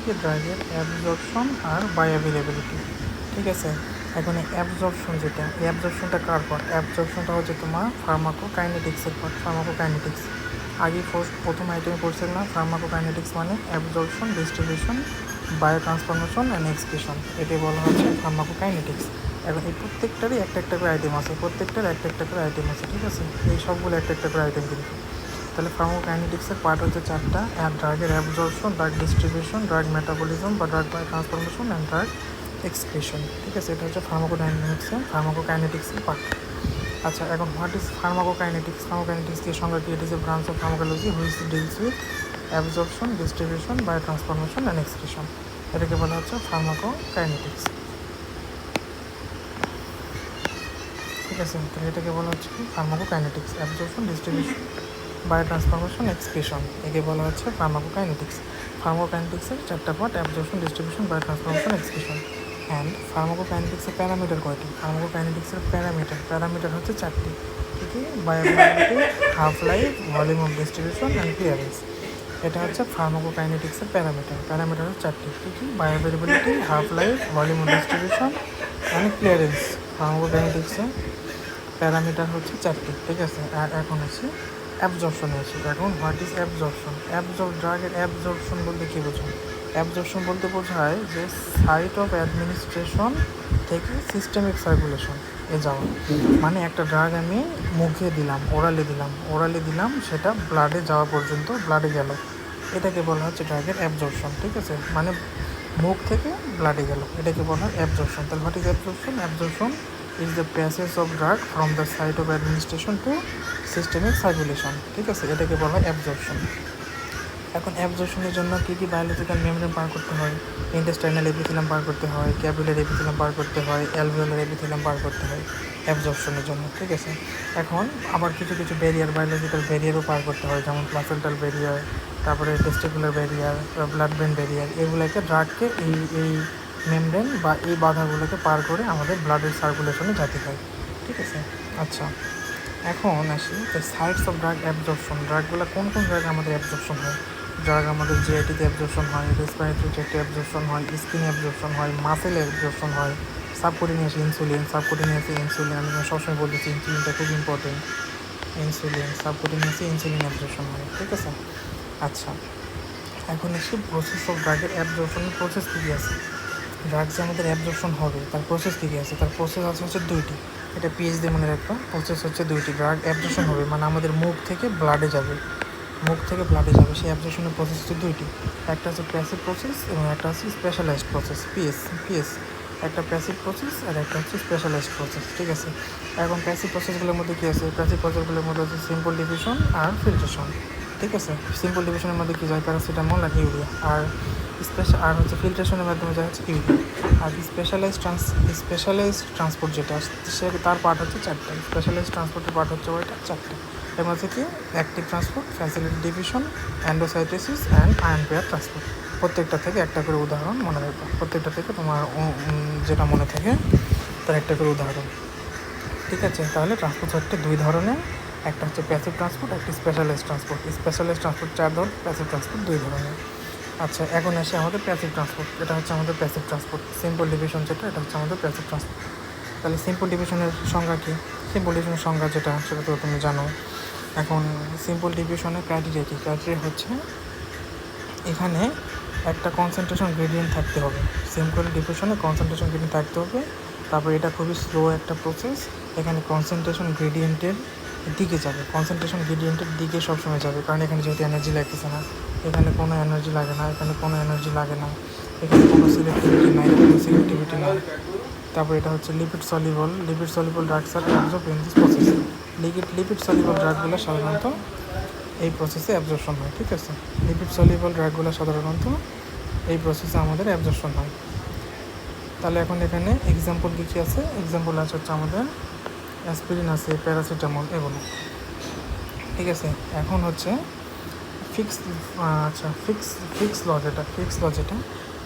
কি ড্রাগের অ্যাবজর্পশন আর বায়োঅ্যাভেলেবিলিটি। ঠিক আছে, এখন এই অ্যাবজর্পশন যেটা, এই অ্যাবজর্পশনটা কার পার্ট? অ্যাবজর্পশনটা হচ্ছে তোমার ফার্মাকোকাইনেটিক্সের পার্ট। ফার্মাকোকাইনেটিক্স আগে প্রথম আইটেমে পড়ছিল না? ফার্মাকোকাইনেটিক্স মানে absorption, distribution, biotransformation and excretion, এটি বলা হচ্ছে ফার্মাকোকাইনেটিক্স। এখন এই প্রত্যেকটারই একটা একটা করে আইটেম আছে, প্রত্যেকটার একটা একটা করে আইটেম আছে। ঠিক আছে, এই সবগুলো একটা একটা করে আইটেম কিন্তু। তাহলে ফার্মাকোকাইনেটিক্সের পার্ট হচ্ছে চারটা: ড্রাগের absorption, drug distribution, drug metabolism বা drug biotransformation and drug excretion. ঠিক আছে, এটা হচ্ছে ফার্মাকোকাইনেটিক্সের পার্ট। আচ্ছা, এখন হোয়াট ইজ ফার্মাকোকাইনেটিক্স? ফার্মাকোকাইনেটিক্স এর সংজ্ঞা কি? It is a branch of pharmacology which deals with absorption, distribution, biotransformation and excretion. এটাকে বলা হচ্ছে ফার্মাকোকাইনেটিক্স। ঠিক আছে, তাহলে এটাকে বলা হচ্ছে pharmacokinetics, absorption, distribution, biotransformation, excretion, একে বলা হচ্ছে ফার্মাকোকাইনেটিক্স। ফার্মাকোকাইনেটিক্সের চারটা part: absorption, distribution, biotransformation, excretion. And ফার্মাকোকাইনেটিক্সের প্যারামিটার কয়টি? ফার্মাকোকাইনেটিক্সের প্যারামিটার হচ্ছে চারটি। কী কী? Bioavailability, half life, volume of distribution and clearance. এটা হচ্ছে ফার্মাকোকাইনেটিক্সের প্যারামিটার হচ্ছে চারটি। কী কী? Bioavailability, half life, volume of distribution and clearance. ফার্মাকোকাইনেটিক্সের প্যারামিটার হচ্ছে চারটি। ঠিক আছে, আর এখন হচ্ছে অ্যাবজর্পশনে আছে। এখন হোয়াট ইজ অ্যাবজর্পশন? ড্রাগের অ্যাবজর্পশন বলতে কী বোঝো? অ্যাবজর্পশন বলতে বোঝায় যে সাইট অফ অ্যাডমিনিস্ট্রেশন থেকে সিস্টেমিক সার্কুলেশন এ যাওয়া। মানে একটা ড্রাগ আমি মুখে দিলাম, ওরালে দিলাম, সেটা ব্লাডে যাওয়া পর্যন্ত, ব্লাডে গেল, এটাকে বলা হচ্ছে ড্রাগের অ্যাবজর্পশন। ঠিক আছে, মানে মুখ থেকে ব্লাডে গেল, এটাকে বলা হয় অ্যাবজর্পশন। তাহলে what is absorption? Absorption is the passage of drug from the site of administration to systemic circulation. ঠিক আছে, এটাকে বলা হয় অ্যাবজর্পশন। এখন অ্যাবজর্পশনের জন্য কী কী বায়োলজিক্যাল মেমব্রেন পার করতে হয়? ইন্টেস্টাইনাল এপিথেলিয়াম পার করতে হয়, ক্যাপিলারি এপিথেলিয়াম পার করতে হয়, অ্যালভিওলার এপিথেলিয়াম পার করতে হয় অ্যাবজর্পশনের জন্য। ঠিক আছে, এখন আবার কিছু কিছু বায়োলজিক্যাল ব্যারিয়ারও পার করতে হয়, যেমন প্লাসেন্টাল ব্যারিয়ার, তারপরে testicular barrier, blood brain barrier. এগুলোকে ড্রাগকে এই মেমব্রেন বা এই বাধাগুলোকে পার করে আমাদের ব্লাডের সার্কুলেশনে যেতে হয়। ঠিক আছে, আচ্ছা, এখন আসি যে সাইটস অফ ড্রাগ অ্যাবজর্পশন। ড্রাগগুলো কোন কোন ড্রাগ আমাদের অ্যাবজর্পশন হয়? ড্রাগ আমাদের জিআইটিতে অ্যাবজর্পশন হয়, রেসপিরেটরি ট্র্যাক্টে অ্যাবজর্পশন হয়, স্কিনে অ্যাবজর্পশন হয়, মাসেলে অ্যাবজর্পশন হয়, সাবকুটিনিয়াস ইনসুলিন, আমি সবসময় বলতেছি ইনসুলিনটা খুব ইম্পর্টেন্ট। সাবকুটিনিয়াসে ইনসুলিন অ্যাবজর্পশন হয়। ঠিক আছে, আচ্ছা, এখন এসে প্রসেস অফ ড্রাগের অ্যাবজর্পশনের প্রসেস কী আছে? ড্রাগ যে আমাদের অ্যাবজর্পশন হবে তার প্রসেস কী আছে? তার প্রসেস আছে হচ্ছে দুইটি। এটা পিএইচডি মনে রাখবা, প্রসেস হচ্ছে দুইটি। ড্রাগ অ্যাবজর্পশন হবে মানে আমাদের মুখ থেকে ব্লাডে যাবে, সেই অ্যাবজর্পশনের প্রসেস হচ্ছে দুইটি। একটা হচ্ছে প্যাসিভ প্রসেস এবং একটা হচ্ছে স্পেশালাইজড প্রসেস, পিএস। একটা প্যাসিভ প্রসেস আর একটা হচ্ছে স্পেশালাইজড প্রসেস। ঠিক আছে, এখন প্যাসিভ প্রসেসগুলোর মধ্যে কী আছে? প্যাসিভ প্রসেসগুলোর মধ্যে হচ্ছে সিম্পল ডিভিশন আর ফিল্ট্রেশন। ঠিক আছে, সিম্পল ডিভিশনের মধ্যে কী যায়? প্যারাসিটামল আর ইউরিয়া। আর হচ্ছে ফিল্ট্রেশনের মাধ্যমে যা হচ্ছে ইউরিয়া। আর স্পেশালাইজড ট্রান্সপোর্ট যেটা সে তার পার্ট হচ্ছে চারটা। স্পেশালাইজড ট্রান্সপোর্টের পার্ট হচ্ছে ওইটা চারটা। এর মধ্যে কি? Active transport, facility division, endocytosis and ion pair transport. প্রত্যেকটা থেকে একটা করে উদাহরণ মনে রাখবে, প্রত্যেকটা থেকে তোমার যেটা মনে থাকে তার একটা করে উদাহরণ। ঠিক আছে, তাহলে ট্রান্সপোর্ট হচ্ছে দুই ধরনের, একটা হচ্ছে প্যাসিভ ট্রান্সপোর্ট, একটা স্পেশালাইজড ট্রান্সপোর্ট। স্পেশালাইজড ট্রান্সপোর্ট 4 ধরনের, প্যাসিভ ট্রান্সপোর্ট 2 ধরনের। আচ্ছা, এখন আসে আমাদের প্যাসিভ ট্রান্সপোর্ট। এটা হচ্ছে আমাদের প্যাসিভ ট্রান্সপোর্ট, সিম্পল ডিভিশন যেটা, এটা হচ্ছে আমাদের প্যাসিভ ট্রান্সপোর্ট। তাহলে সিম্পল ডিভিশনের সংজ্ঞা কী? সিম্পল ডিভিশনের সংজ্ঞা যেটা সেটা তো তুমি জানো। এখন সিম্পল ডিভিশনের ক্রাইটেরিয়া কী? ক্রাইটেরিয়া হচ্ছে এখানে একটা কনসেন্ট্রেশন গ্রেডিয়েন্ট থাকতে হবে। সিম্পল ডিভিশনে কনসেন্ট্রেশন গ্রেডিয়েন্ট থাকতে হবে। তারপর এটা খুবই স্লো একটা প্রসেস। এখানে কনসেন্ট্রেশন গ্রেডিয়েন্টের দিকে সবসময় যাবে, কারণ এখানে যেহেতু এনার্জি লাগতেছে না, এখানে কোনো এনার্জি লাগে না, এখানে কোনো সিলেক্টিভিটি নাই। তারপর এটা হচ্ছে lipid soluble drugs are absorb in this process. Lipid soluble ড্রাগগুলো সাধারণত এই প্রসেসে অ্যাবজর্পশন হয়। ঠিক আছে, লিপিড সলিবল ড্রাগগুলো সাধারণত এই প্রসেসে আমাদের অ্যাবজর্পশন হয়। তাহলে এখন এখানে এক্সাম্পল কী আছে? এক্সাম্পল আছে হচ্ছে আমাদের অ্যাসপিরিন আছে, প্যারাসিটামল, এগুলো। ঠিক আছে, এখন হচ্ছে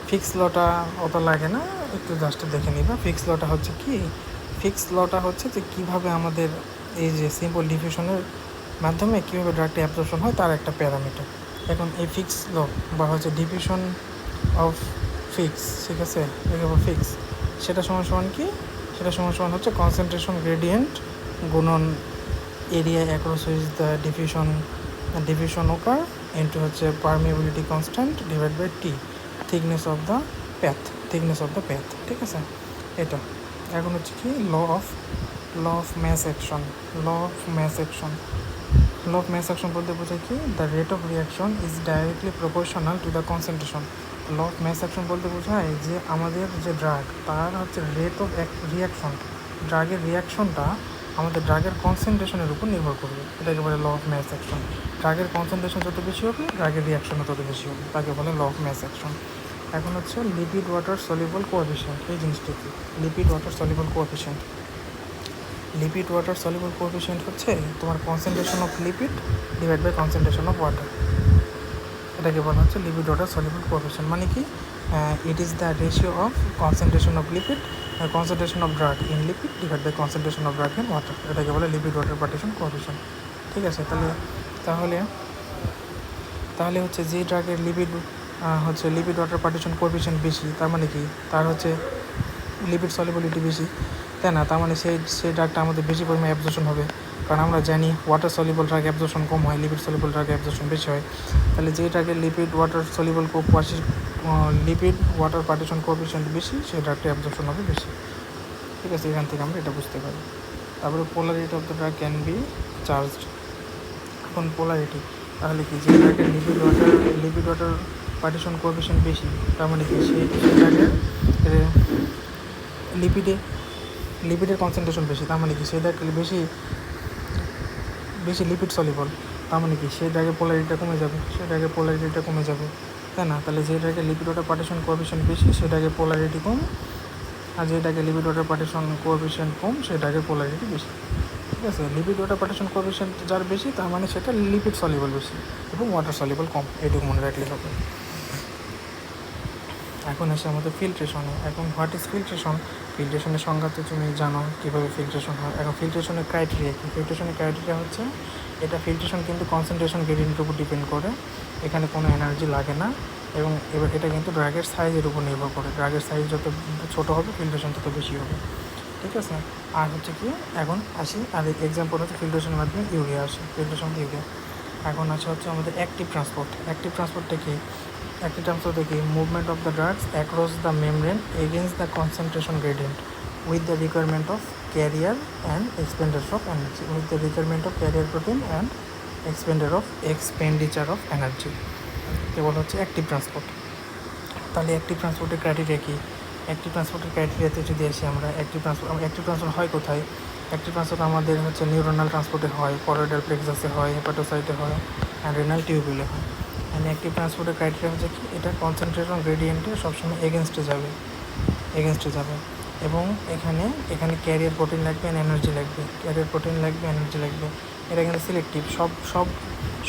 ফিক্স লটা অত লাগে না, একটু জাস্ট দেখে নিবা। ফিক্স লটা হচ্ছে কি? যে কীভাবে আমাদের এই যে সিম্পল ডিফিউশনের মাধ্যমে কীভাবে ড্রাগটি অ্যাবজর্পশন হয় তার একটা প্যারামিটার। এখন এই ফিক্স ল বা হচ্ছে ডিফিউশন অফ ফিক্স, ঠিক আছে, এটাকে বলে ফিক্স। সেটা সমান সমান কি, সেটা সমান সমান হচ্ছে কনসেন্ট্রেশন গ্রেডিয়েন্ট গুণন area across which the diffusion occur into হচ্ছে permeability constant divide by T, thickness of the path, ঠিক আছে এটা। এখন হচ্ছে কি law of mass action. Law of mass action বলতে বোঝায় কি, the rate of reaction is directly proportional to the concentration. Law of mass action বলতে বোঝায় যে আমাদের যে ড্রাগ তার হচ্ছে রেট অফ রিয়াকশন, ড্রাগের রিয়াকশনটা আমাদের ড্রাগের কনসেন্ট্রেশনের উপর নির্ভর করবে, এটাকে বলে ল অফ ম্যাস অ্যাকশন। ড্রাগের কনসেন্ট্রেশন যত বেশি হবে ড্রাগের রিয়াকশনও তত বেশি হবে, তাকে বলে ল অফ ম্যাস অ্যাকশন। এখন হচ্ছে লিপিড ওয়াটার সলিউবল কোএফিশিয়েন্ট, এই জিনিসটা কি lipid water soluble coefficient. Lipid water soluble coefficient হচ্ছে তোমার concentration of lipid divide by concentration of water, এটাকে বলা হচ্ছে লিপিড ওয়াটার সলিউবল কোএফিশিয়েন্ট। মানে কি, it is the ratio of concentration of lipid concentration of drug in lipid divide by concentration of drug in water, এটাকে বলে lipid water partition coefficient, ঠিক আছে। তাহলে হচ্ছে যে ড্রাগের লিপিড ওয়াটার পার্টিশন কোএফিশিয়েন্ট বেশি, তার মানে কি তার হচ্ছে লিপিড সলিবিলিটি বেশি, তাই না? তার মানে সেই ড্রাগটা আমাদের বেশি পরিমাণে অ্যাবজর্পশন হবে, কারণ আমরা জানি ওয়াটার সলিবল ড্রাগ অ্যাবজর্পশন কম হয়, লিপিড সলিবল ড্রাগ অ্যাবজর্পশন বেশি হয়। তাহলে যে ড্রাগের লিপিড ওয়াটার পার্টিশন কোএফিশিয়েন্ট বেশি, সেই ড্রাগটা অ্যাবজর্পশন হবে বেশি, ঠিক আছে। এখান থেকে আমরা এটা বুঝতে পারি। তারপরে polarity of the drug can be charged. এখন পোলারিটি, তাহলে কি যে ড্রাগের লিপিড ওয়াটার পার্টিশন কোএফিশিয়েন্ট বেশি, তার মানে কি সেই ড্রাগের লিপিডের কনসেন্ট্রেশন বেশি, তার মানে কি সেই ড্রাগ বেশি লিপিড সলিবল, তার মানে কি সেই ড্রাগের পোলারিটিটা কমে যাবে, তাই না? তাহলে যে ড্রাগের লিপিড ওয়াটার পার্টিশন কোএফিশিয়েন্ট বেশি সেই ড্রাগের পোলারিটি কম, আর যে ড্রাগের লিপিড ওয়াটার পার্টিশন কোএফিশিয়েন্ট কম সেই ড্রাগের পোলারিটি বেশি, ঠিক আছে। লিপিড ওয়াটার পার্টিশন কোএফিশিয়েন্ট যার বেশি তার মানে সেটা লিপিড সলিবল বেশি এবং ওয়াটার সলিবল কম, এইটুকু মনে রাখলে হবে। এখন আসে আমাদের ফিল্ট্রেশনে। এখন হোয়াট ইজ ফিল্ট্রেশন? ফিল্ট্রেশনের সংজ্ঞা তো তুমি জানো কীভাবে ফিল্ট্রেশন হয়। এখন ফিল্ট্রেশনের ক্রাইটেরিয়া কী? ফিল্ট্রেশনের ক্রাইটেরিয়া হচ্ছে, এটা ফিল্ট্রেশন কিন্তু কনসেন্ট্রেশন গ্রেডিয়েন্টের উপর ডিপেন্ড করে, এখানে কোনো এনার্জি লাগে না, এবং এবার এটা কিন্তু ড্রাগের সাইজের উপর নির্ভর করে, ড্রাগের সাইজ যত ছোটো হবে ফিল্ট্রেশন তত বেশি হবে, ঠিক আছে। আর হচ্ছে কি, এখন আসি আর এক্সাম্পল হচ্ছে ফিল্ট্রেশনের মাধ্যমে ইউরিয়া আসে, ফিল্ট্রেশন ইউরিয়া। এখন আছে হচ্ছে আমাদের অ্যাক্টিভ ট্রান্সপোর্টটা কি? Active transport the movement of the drugs across the membrane against the concentration gradient with the requirement of carrier and expenditure of energy, protein and expenditure of energy, কেবল হচ্ছে active transport. তাহলে active ট্রান্সপোর্টের criteria কি? Active ট্রান্সপোর্টের ক্রাইটেরিয়াতে যদি আসি আমরা, active transport হয় কোথায়? Active transport আমাদের হচ্ছে নিউরোনাল ট্রান্সপোর্টে হয়, কলোয়েডাল প্লেক্সাসে হয়, হেপাটোসাইটে হয়, অ্যান্ড রেনাল টিউবিউলে হয়। অ্যান্ড অ্যাক্টিভ ট্রান্সপোর্টের ক্রাইটেরিয়া হচ্ছে কি, এটা কনসেন্ট্রেশন গ্রেডিয়েন্টে সবসময় এগেনস্টে যাবে, এবং এখানে ক্যারিয়ার প্রোটিন লাগবে, এনার্জি লাগবে, এটা কিন্তু সিলেক্টিভ,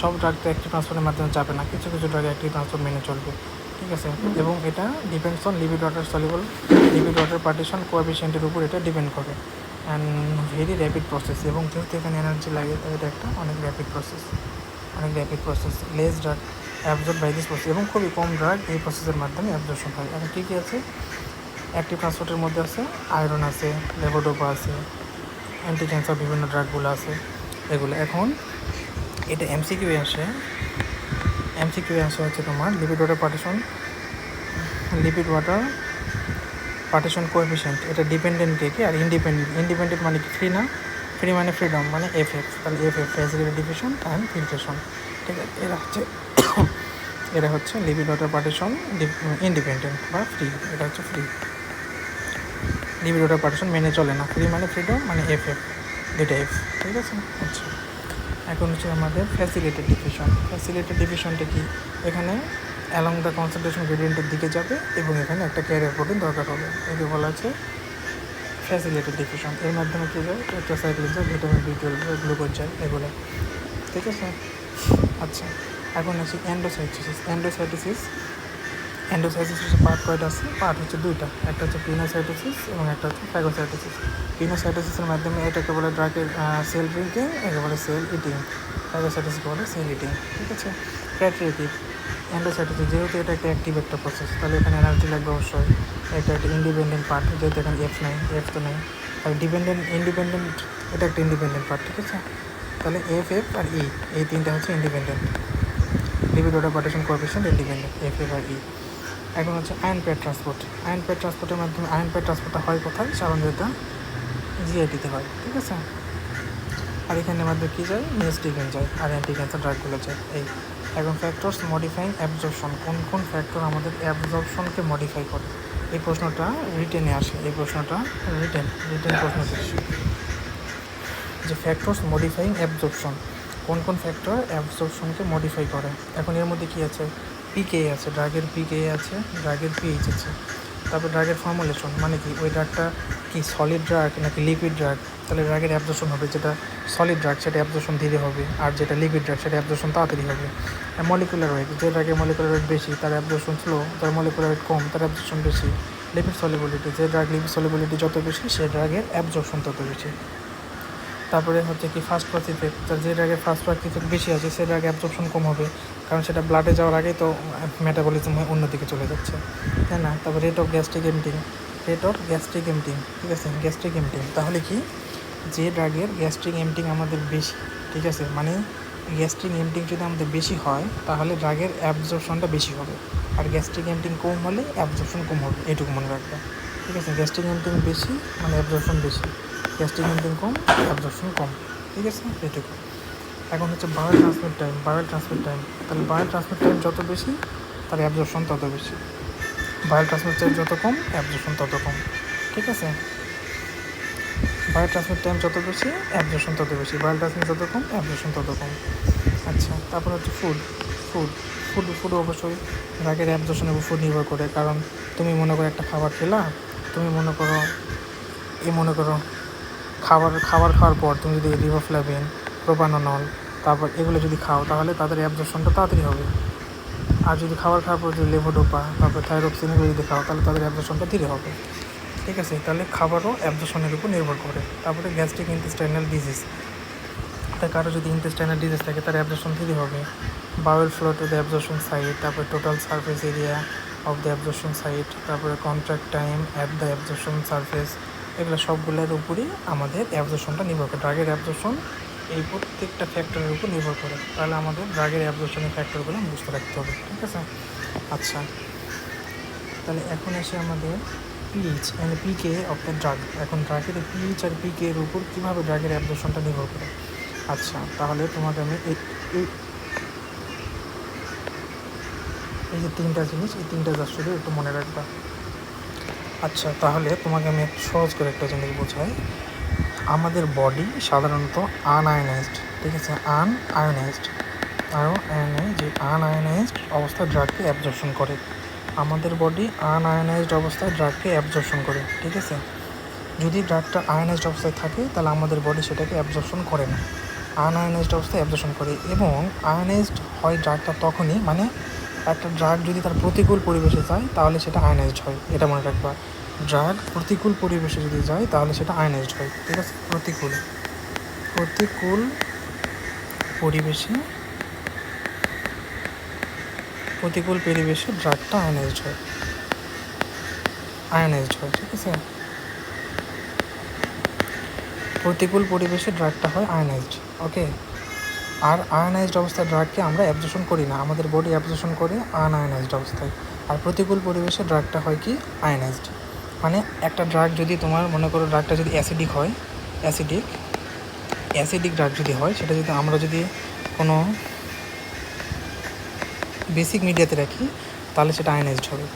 সব ড্রাগ তো অ্যাক্টিভ ট্রান্সপোর্টের মাধ্যমে যাবে না, কিছু ড্রাগ অ্যাক্টিভ ট্রান্সপোর্ট মেনে চলবে, ঠিক আছে। এবং এটা depends on lipid water partition কোএফিশিয়েন্টের উপর এটা ডিপেন্ড করে, অ্যান্ড ভেরি র্যাপিড প্রসেস, এবং যেহেতু এখানে এনার্জি লাগে তাই এটা একটা অনেক rapid process, less drug absorb by this process, এবং খুবই কম ড্রাগ এই প্রসেসের মাধ্যমে অ্যাবজর্পশন হয়। এখন কী আছে অ্যাক্টিভ ট্রান্সপোর্টের মধ্যে? আছে আয়রন, আছে লেভোডোপা, আছে অ্যান্টি ক্যান্সার বিভিন্ন ড্রাগগুলো আছে এগুলো। এখন এটা এমসিকিউ আসে হচ্ছে তোমার লিপিড ওয়াটার পার্টিশন কোএফিশিয়েন্ট, এটা ডিপেন্ডেন্ট কি আর ইন্ডিপেন্ডেন্ট মানে কি? ফ্রি না, ফ্রি মানে ফ্রিডম, মানে এফএফ, তাহলে FF facility diffusion and filtration, ঠিক আছে। এরা হচ্ছে লিপিড ওয়াটার পার্টিশন ইন্ডিপেন্ডেন্ট বা ফ্রি, এটা হচ্ছে ফ্রি। লিপিড ওয়াটার পার্টিশন মেনে চলে না, ফ্রি মানে ফ্রিডম মানে এফএফ, দুইটা এফ, ঠিক আছে। আচ্ছা, এখন হচ্ছে আমাদের ফ্যাসিলিটেড ডিফিউশনটা কি? এখানে অ্যালং দ্য কনসেন্ট্রেশন গ্রেডিয়েন্টের দিকে যাবে এবং এখানে একটা ক্যারিয়ার প্রোটিন দরকার হবে, একে বলা আছে ফ্যাসিলিটেড ডিফিউশন। এর মাধ্যমে কী যায়? টেট্রাসাইক্লিন যায়, ভিটামিন B12, গ্লুকোজ যায়, এগুলো, ঠিক আছে। আচ্ছা, এখন আসি এন্ডোসাইটোসিসের পার্ট কয়টা আছে? পার্ট হচ্ছে দুইটা, একটা হচ্ছে পিনোসাইটোসিস এবং একটা হচ্ছে ফ্যাগোসাইটোসিস। পিনোসাইটোসিসের মাধ্যমে এটাকে বলে ড্রাগের সেল ড্রিঙ্কিং, একে বলে সেল ইটিং, ফ্যাগোসাইটোসিসকে বলে সেল ইটিং, ঠিক আছে। ক্রাইটেরিয়া কি? অ্যান্ডোসাইটোসিস যেহেতু এটা একটা অ্যাক্টিভ একটা প্রসেস, তাহলে এখানে এনার্জি লাগবে অবশ্যই। এটা একটা ইন্ডিপেন্ডেন্ট পার্ট, যেহেতু এখানে এফ তো নেই, আর ইন্ডিপেন্ডেন্ট এটা একটা ইন্ডিপেন্ডেন্ট পার্ট, ঠিক আছে। তাহলে এফ আর ই, এই তিনটা হচ্ছে independent, lipid water partition coefficient independent, F R E. এখন হচ্ছে ion pair transport. Ion pair ট্রান্সপোর্টের মাধ্যমে আয়ন পেয়ার ট্রান্সপোর্টটা হয় কোথায়? সাধারণত জিআইটিতে হয়, ঠিক আছে। আর এখানের মাধ্যমে কী যায়? মিএসটিগেন যায় আর অ্যান্টি ক্যান্সার ড্রাগগুলো যায়। এই এখন ফ্যাক্টরস মডিফাইং অ্যাবজর্পশন, কোন কোন ফ্যাক্টর আমাদের অ্যাবজর্পশনকে মডিফাই করে? এই প্রশ্নটা রিটেনে আসে, এই প্রশ্নটা রিটেন প্রশ্ন যে ফ্যাক্টরস মডিফাইং অ্যাবজর্পশন, কোন কোন ফ্যাক্টর অ্যাবজর্পশনকে মডিফাই করে। এখন এর মধ্যে কী আছে? পিকে আছে, ড্রাগের পিকে আছে, ড্রাগের পিএইচ আছে, তারপর ড্রাগের ফর্মুলেশন, মানে কি ওই ড্রাগটা কি সলিড ড্রাগ নাকি লিকুইড ড্রাগ। তাহলে ড্রাগের অ্যাবজর্পশন হবে, যেটা সলিড ড্রাগ সেটা অ্যাবজর্পশন ধীরে হবে, আর যেটা লিকুইড ড্রাগ সেটা অ্যাবজর্পশন তাড়াতাড়ি হবে। মলিকুলার ওয়েট, যে ড্রাগের মলিকুলার ওয়েট বেশি তার অ্যাবজর্পশন স্লো, যার মলিকুলার ওয়েট কম তার অ্যাবজর্পশন বেশি। লিপিড সলিবিলিটি, যে ড্রাগ লিপিড সলিবিলিটি যত বেশি সে ড্রাগের অ্যাবজর্পশন তত বেশি। তারপরে হচ্ছে কি ফার্স্ট ক্লাস ইফেক্ট, যে ড্রাগের ফার্স্ট ক্লাস ইফেক্ট বেশি আছে সে ড্রাগ অ্যাবজর্পশন কম হবে, কারণ সেটা ব্লাডে যাওয়ার আগেই তো মেটাবলিজম হয়ে অন্যদিকে চলে যাচ্ছে, তাই না। তারপর রেট অফ গ্যাস্ট্রিক এমটিং, ঠিক আছে, গ্যাস্ট্রিক এমটিং। তাহলে কি যে ড্রাগের গ্যাস্ট্রিক এমটিং আমাদের বেশি, ঠিক আছে, মানে গ্যাস্ট্রিক এমটিং যদি আমাদের বেশি হয় তাহলে ড্রাগের অ্যাবজর্পশনটা বেশি হবে, আর গ্যাস্ট্রিক এমটিং কম হলে অ্যাবজর্পশন কম হবে, এটুকু মনে রাখবে, ঠিক আছে। গ্যাস্ট্রিক এমটিং বেশি মানে অ্যাবজর্পশন বেশি, গ্যাস্ট্রিক এমটিং কম অ্যাবজর্পশন কম, ঠিক আছে, এটুকু। এখন হচ্ছে বায়োল ট্রান্সমিট টাইম, তাহলে বায়োল ট্রান্সমিট টাইম যত বেশি তার অ্যাবজর্পশন তত বেশি, বায়োল ট্রান্সমিট টাইম যত কম অ্যাবজর্পশন তত কম, ঠিক আছে। বায়োল ট্রান্সমিট টাইম যত বেশি অ্যাবজর্পশন তত বেশি, বায়োল ট্রান্সমিট যত কম অ্যাবজর্পশন তত কম। আচ্ছা, তারপর হচ্ছে ফুড অবশ্যই ড্রাগের অ্যাবজর্পশনের উপর ফুড নির্ভর করে, কারণ তুমি মনে করো একটা খাবার খেলা, তুমি মনে করো খাওয়ার পর তুমি যদি রিবোফ্লাভিন, প্রোপানল, তারপর এগুলো যদি খাও তাহলে তাদের অ্যাবজর্পশনটা তাড়াতাড়ি হবে। আর যদি খাওয়ার পর যদি লেভোডোপা, তারপর থাইরোক্সিন এগুলো যদি খাও তাহলে তাদের অ্যাবজর্পশনটা ধীরে হবে, ঠিক আছে। তাহলে খাবারও অ্যাবজর্পশনের উপর নির্ভর করে। তারপরে গ্যাস্ট্রিক ইন্টেস্টাইনাল ডিজিজ, তাই কারো যদি ইন্টেস্টাইনাল ডিজিজ থাকে তার অ্যাবজর্পশন ধীরে হবে। Bowel flow to the absorption site, তারপরে total surface area of the absorption site, তারপরে contract time at the absorption surface, এগুলো সবগুলোর উপরই আমাদের অ্যাবজর্পশনটা নির্ভর করে। ড্রাগের অ্যাবজর্পশন এই প্রত্যেকটা ফ্যাক্টরের উপর নির্ভর করে, তাহলে আমাদের ড্রাগের অ্যাবজর্পশনের ফ্যাক্টরগুলো বুঝতে রাখতে হবে, ঠিক আছে। আচ্ছা, তাহলে এখন আসে আমাদের pH and PK of the drug. এখন ড্রাগের পিএইচ আর পিকে এর উপর কীভাবে ড্রাগের অ্যাবজর্পশনটা নির্ভর করে। আচ্ছা, তাহলে তোমাকে আমি এই যে তিনটা জিনিস, এই তিনটা জাস্ট শুধু একটু মনে রাখবা। আচ্ছা, তাহলে তোমাকে আমি একটু সহজ করে একটা জিনিস বোঝাই। আমাদের বডি সাধারণত আনআয়নাইজড, ঠিক আছে, আনআয়নাইজড অবস্থায় ড্রাগকে অ্যাবজর্পশন করে। আমাদের বডি আনআয়নাইজড অবস্থায় ড্রাগকে অ্যাবজর্পশন করে, ঠিক আছে। যদি ড্রাগটা আয়নাইজড অবস্থায় থাকে তাহলে আমাদের বডি সেটাকে অ্যাবজর্পশন করে না, আনআয়নাইজড অবস্থায় অ্যাবজর্পশন করে। এবং আয়নাইজড হয় ড্রাগটা তখনই, মানে একটা ড্রাগ যদি তার প্রতিকূল পরিবেশে যায় তাহলে সেটা আয়নাইজড হয়, এটা মনে রাখবা। ড্রাগ প্রতিকূল পরিবেশে যদি যায় তাহলে সেটা আয়নাইজড হয়, ঠিক আছে। প্রতিকূল পরিবেশে ড্রাগটা আয়নাইজড হয়, ঠিক আছে। প্রতিকূল পরিবেশে ড্রাগটা হয় আয়নাইজড, ওকে। আর আয়নাইজড অবস্থায় ড্রাগকে আমরা অ্যাবজর্পশন করি না, আমাদের বডি অ্যাবজর্পশন করে আনআয়নাইজড অবস্থায়। আর প্রতিকূল পরিবেশে ড্রাগটা হয় কি আয়নাইজড। মানে একটা ড্রাগ যদি তোমার মনে করো ড্রাগটা যদি অ্যাসিডিক হয়, অ্যাসিডিক ড্রাগ যদি হয়, সেটা যদি আমরা যদি কোনো বেসিক মিডিয়াতে রাখি তাহলে সেটা আয়নাইজড হবে,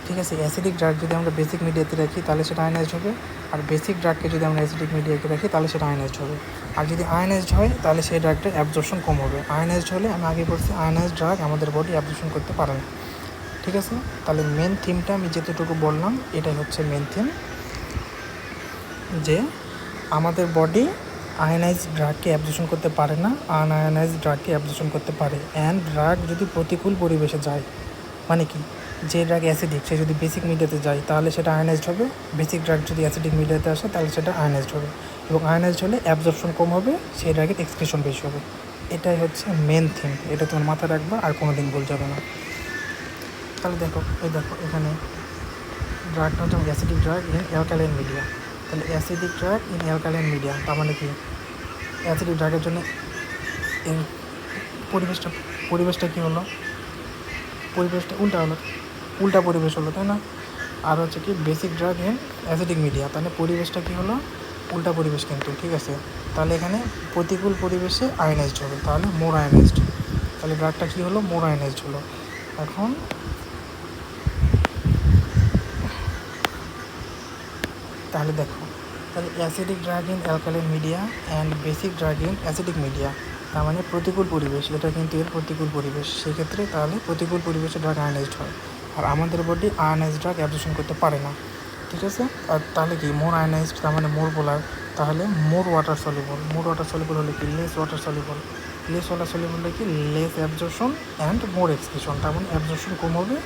ঠিক আছে। অ্যাসিডিক ড্রাগ যদি আমরা বেসিক মিডিয়াতে রাখি তাহলে সেটা আয়নাইজড হবে, আর বেসিক ড্রাগকে যদি আমরা অ্যাসিডিক মিডিয়াতে রাখি তাহলে সেটা আয়নাইজড হবে। আর যদি আয়নাইজড হয় তাহলে সেই ড্রাগটার অ্যাবজর্পশন কম হবে। আয়নাইজড হলে আমি আগে বলছি আয়নাইজড ড্রাগ আমাদের বডি অ্যাবজর্পশন করতে পারে না, ঠিক আছে। তাহলে মেন থিমটা আমি যেতটুকু বললাম এটাই হচ্ছে মেন থিম, যে আমাদের বডি আয়নাইজড ড্রাগকে অ্যাবজর্পশন করতে পারে না, আনআয়নাইজড ড্রাগকে অ্যাবজর্পশন করতে পারে। অ্যান্ড ড্রাগ যদি প্রতিকূল পরিবেশে যায়, মানে কি যে ড্রাগ অ্যাসিডিক সে যদি বেসিক মিডিয়াতে যায় তাহলে সেটা আয়নাইজড হবে, বেসিক ড্রাগ যদি অ্যাসিডিক মিডিয়াতে আসে তাহলে সেটা আয়নাইজড হবে, এবং আয়নাইজড হলে অ্যাবজর্পশন কম হবে, সেই ড্রাগের এক্সক্রিশন বেশি হবে, এটাই হচ্ছে মেন থিম, এটা তোমার মাথায় রাখবা আর কোনো দিন ভুল যাবে না। তাহলে দেখো এখানে ড্রাগটা হচ্ছে acidic drug in alkaline media. তাহলে acidic drug in alkaline media তার মানে কি, অ্যাসিডিক ড্রাগের জন্য এর পরিবেশটা কী হলো, পরিবেশটা উল্টা পরিবেশ হলো, তাই না? আর হচ্ছে কি basic drug in acidic media, তাহলে পরিবেশটা কী হলো, উল্টা পরিবেশ কিন্তু, ঠিক আছে? তাহলে এখানে প্রতিকূল পরিবেশে আয়নাইজড হবে, তাহলে মোর আয়নাইজড, তাহলে ড্রাগটা কী হলো, মোর আয়নাইজড হলো। এখন তাহলে দেখো, তাহলে acidic drug in alkaline media and basic drug in acidic media, তার মানে প্রতিকূল পরিবেশ, এটা কিন্তু এর প্রতিকূল পরিবেশ, সেক্ষেত্রে তাহলে প্রতিকূল পরিবেশে ড্রাগ আয়নাইজড হয়। আর আমাদের বডি আয়নাইজড ড্রাগ অ্যাবজর্পশন করতে পারে না, ঠিক আছে? আর তাহলে কি মোর আয়নাইজড, তার মানে মোর পোলার, তাহলে মোর ওয়াটার সলিবল হলে কি লেস ওয়াটার সলিবল হলে কি less absorption and more excretion, তার মানে অ্যাবজর্পশন কম হবে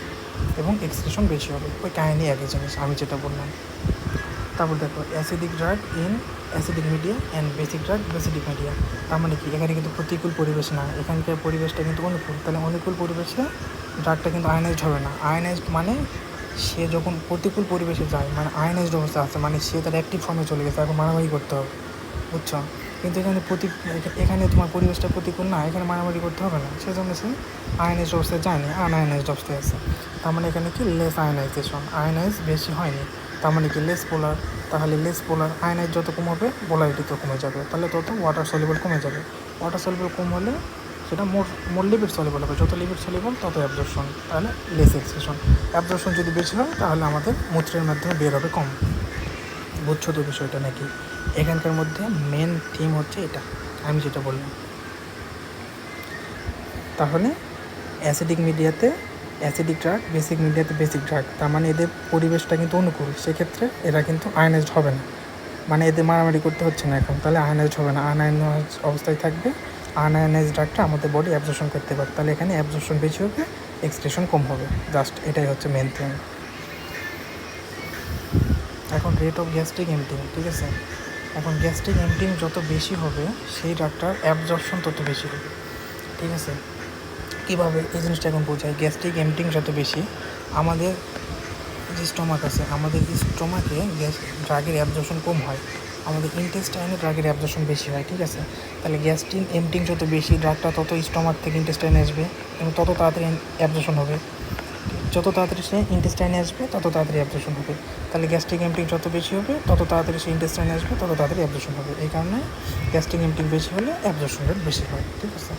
এবং এক্সক্রিশন বেশি হবে, ওই কাহিনি একই জিনিস আমি যেটা বললাম। তারপর দেখো acidic drug in acidic media and basic drug basic media, তার মানে কি এখানে কিন্তু প্রতিকূল পরিবেশ না, এখানকার পরিবেশটা কিন্তু অনুকূল, তাহলে অনুকূল পরিবেশে ড্রাগটা কিন্তু আয়নাইজড হবে না। আয়নাইজড মানে সে যখন প্রতিকূল পরিবেশে যায়, মানে আয়নাইজড অবস্থা আছে, মানে সে তার অ্যাক্টিভ ফর্মে চলে গেছে, এখন মারামারি করতে হবে, বুঝছো? কিন্তু এখানে তোমার পরিবেশটা প্রতিকূল না, এখানে মারামারি করতে হবে না, সেজন্য সে আয়নাইজড অবস্থায় যায়নি, আনআয়নাইজড অবস্থায় আছে। তার মানে এখানে কি লেস আয়নাইজেশন, আয়নাইজ বেশি হয়নি, তার মানে কি লেস পোলার, তাহলে লেস পোলার আয়নাইজ যত কম হবে পোলারিটি তো কমে যাবে, তাহলে তত ওয়াটার সলিবল কমে যাবে, ওয়াটার সলিবল কম হলে সেটা মোর লিপিড সলিবল হবে, যত লিপিড সলিবল তত অ্যাবজর্পশন, তাহলে লেস এক্সক্রিশন। অ্যাবজর্পশন যদি বেশি হয় তাহলে আমাদের মূত্রের মাধ্যমে বের হবে কম। বুঝছো তো বিষয়টা নাকি? এখানকার মধ্যে মেন থিম হচ্ছে এটা আমি যেটা বললাম। তাহলে অ্যাসিডিক মিডিয়াতে অ্যাসিডিক ড্রাগ, বেসিক মিডিয়াতে বেসিক ড্রাগ, তার মানে এদের পরিবেশটা কিন্তু অনুকূল, সেক্ষেত্রে এরা কিন্তু আয়নাইজড হবে না, মানে এদের মারামারি করতে হচ্ছে না এখন, তাহলে আয়নাইজড হবে না, আনআয়নাইজ অবস্থায় থাকবে। আনআয়নাইজড ড্রাগটা আমাদের বডি অ্যাবজর্পশন করতে পারে, তাহলে এখানে অ্যাবজর্পশন বেশি হবে, এক্সক্রিশন কম হবে, জাস্ট এটাই হচ্ছে মেন থিম। এখন রেট অফ গ্যাস্ট্রিক এমটিং, ঠিক আছে? এখন গ্যাস্ট্রিক এমটিং যত বেশি হবে সেই ড্রাগটার অ্যাবজর্পশন তত বেশি হবে, ঠিক আছে? কীভাবে এই জিনিসটা এখন বোঝায়, গ্যাস্ট্রিক এমটিং যত বেশি, আমাদের যে স্টমাক আছে, আমাদের স্টমাকে ড্রাগের অ্যাবজর্পশন কম হয়, আমাদের ইন্টেস্টাইনে ড্রাগের অ্যাবজর্পশন বেশি হয়, ঠিক আছে? তাহলে গ্যাস্ট্রিক এমটিং যত বেশি, ড্রাগটা তত স্টমাক থেকে ইন্টেস্টাইনে আসবে এবং তত তাড়াতাড়ি অ্যাবজর্পশন হবে, যত তাড়াতাড়ি সে ইন্টেস্টাইনে আসবে তত তাড়াতাড়ি অ্যাবজর্পশন হবে। তাহলে গ্যাস্ট্রিক এমটিং যত বেশি হবে তত তাড়াতাড়ি সে ইন্টেস্টাইনে আসবে, তত তাড়াতাড়ি অ্যাবজর্পশন হবে, এই কারণে গ্যাস্ট্রিক এমটিং বেশি হলে অ্যাবজর্পশন রেট বেশি হয়, ঠিক আছে?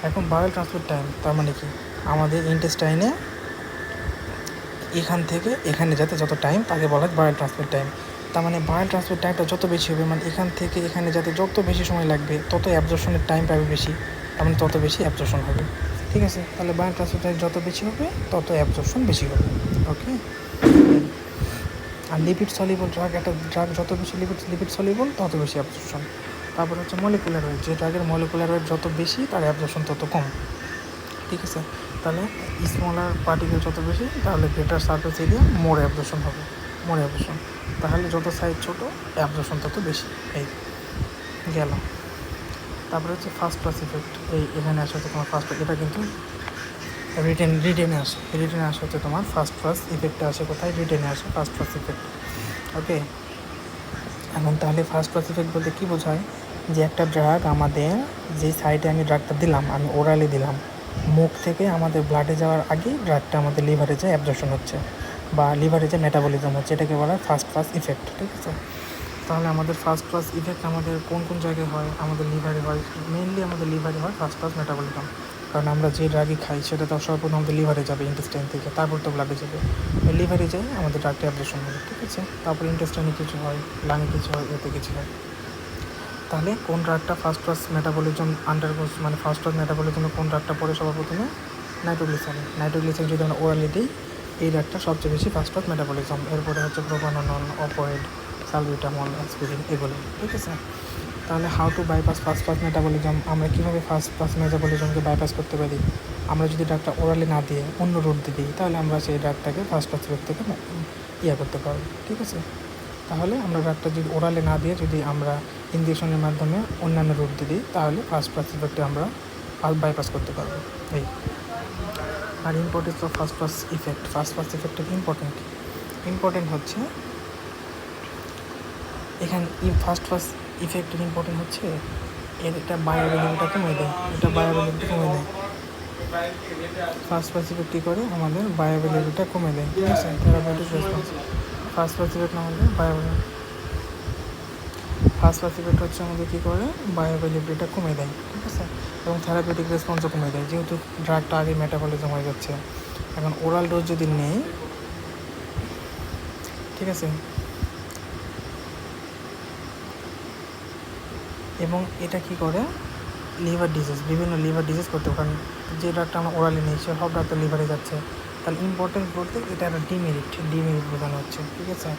এখন বায়োল ট্রান্সপোর্ট টাইম, তার মানে কি আমাদের ইন্টেস্টাইনে এখান থেকে এখানে যাতে যত টাইম তাকে বলা হয় বায়োল ট্রান্সপোর্ট টাইম। তার মানে বায়োল ট্রান্সপোর্ট টাইমটা যত বেশি হবে, মানে এখান থেকে এখানে যাতে যত বেশি সময় লাগবে তত অ্যাবজর্পশনের টাইম পাবে বেশি, তার মানে তত বেশি অ্যাবজর্পশন হবে, ঠিক আছে? তাহলে বায়োল ট্রান্সপোর্ট টাইম যত বেশি হবে তত অ্যাবজর্পশন বেশি হবে, ওকে? আর লিপিড সলিবল ড্রাগ, একটা ড্রাগ যত বেশি লিপিড সলিবল তত বেশি অ্যাবজর্পশন। তারপর হচ্ছে মলিকুলার ওয়েট, যে ড্রাগের মলিকুলার ওয়েট যত বেশি তার অ্যাবজর্পশন তত কম, ঠিক আছে? তাহলে স্মলার পার্টিকেল যত বেশি তাহলে গ্রেটার সারফেস এরিয়া মোর অ্যাবজর্পশন হবে, তাহলে যত সাইজ ছোটো অ্যাবজর্পশন তত বেশি, এই গেল। তারপরে হচ্ছে ফার্স্ট ক্লাস ইফেক্ট, এখানে আসা হচ্ছে তোমার ফার্স্ট, এটা কিন্তু রিটেনে আসে হচ্ছে তোমার ফার্স্ট ক্লাস ইফেক্টে আসে কোথায়, রিটেনে আসে ফার্স্ট ক্লাস ইফেক্ট, ওকে? এখন তাহলে ফার্স্ট ক্লাস ইফেক্ট বলতে কী বোঝায়, যে একটা ড্রাগ আমাদের যে সাইডে আমি ড্রাগটা দিলাম, আমি ওরালি দিলাম, মুখ থেকে আমাদের ব্লাডে যাওয়ার আগেই ড্রাগটা আমাদের লিভারে যায় অ্যাবজর্পশন হচ্ছে বা লিভারে যে মেটাবলিজম হচ্ছে, এটাকে বলা হয় ফার্স্ট ক্লাস ইফেক্ট, ঠিক আছে? তাহলে আমাদের ফার্স্ট ক্লাস ইফেক্ট আমাদের কোন কোন জায়গায় হয়, আমাদের লিভারে হয়, মেইনলি আমাদের লিভারে হয় ফার্স্ট ক্লাস মেটাবলিজম, কারণ আমরা যে ড্রাগই খাই সেটা তো সর্বপ্রথম আমাদের লিভারে যাবে ইন্টেস্টাইন থেকে, তারপর তো ব্লাডে যাবে, লিভারে যাই আমাদের ড্রাগটা অ্যাবজর্পশন হবে, ঠিক আছে? তারপর ইন্টেস্টাইনে কিছু হয়, লাঙে কিছু হয়, এতে কিছু হয়। তাহলে কোন ড্রাগটা ফার্স্ট ক্লাস মেটাবলিজম আন্ডারগোস, মানে ফার্স্ট ক্লাস মেটাবলিজমে কোন ড্রাগটা পড়ে সবার প্রথমে, নাইট্রোগ্লিসারিন যদি আমরা ওরালি দিই, এই ড্রাগটা সবচেয়ে বেশি ফার্স্ট ক্লাস মেটাবলিজম, এরপরে হচ্ছে প্রোপানোনল, অপয়েড, সালবিটামল, অ্যাসপিরিন, এগুলো, ঠিক আছে? তাহলে how to bypass first class metabolism, আমরা কীভাবে ফার্স্ট ক্লাস মেটাবলিজমকে বাইপাস করতে পারি, আমরা যদি ড্রাগটা ওরালি না দিয়ে অন্য রুট দিই তাহলে আমরা সেই ড্রাগটাকে ফার্স্ট ক্লাস ইফেক্ট থেকে করতে পারবো, ঠিক আছে? তাহলে আমরা ড্রাগটা যদি ওরালে না দিয়ে যদি আমরা ইঞ্জেকশনের মাধ্যমে অন্যান্য রুট দিই তাহলে ফার্স্ট ক্লাস ইফেক্টে আমরা বাইপাস করতে পারবো এই। আর importance of first pass effect, first pass ইফেক্টটা ইম্পর্টেন্ট হচ্ছে এখানে ফার্স্ট পাস ইফেক্টের ইম্পর্টেন্ট হচ্ছে এটা বায়োঅ্যাভেলেবিলিটি কমিয়ে দেয়, ফার্স্ট পাস ইফেক্ট কী করে আমাদের বায়োঅ্যাভেলেবিলিটা কমে দেয়, ঠিক আছে। Therapeutic response first pass effect আমাদের ফার্স্ট পাস ইফেক্ট হচ্ছে আমাদের কী করে বায়োঅ্যাভেলেবিলিটা কমে দেয়, ঠিক আছে। এবং থেরাপিউটিক রেসপন্সও কমে দেয়, যেহেতু ড্রাগটা আগে মেটাবলিজম হয়ে যাচ্ছে। এখন ওরাল ডোজ যদি নেই, ঠিক আছে, এবং এটা কি করে লিভার ডিজিজ, বিভিন্ন লিভার ডিজিজ করতে, কারণ যে ড্রাগটা আমরা ওরালি নিই সে সব ড্রাগটা লিভারে যাচ্ছে। তাহলে ইম্পর্টেন্স বলতে এটা একটা ডিমেরিট বোঝানো হচ্ছে, ঠিক আছে।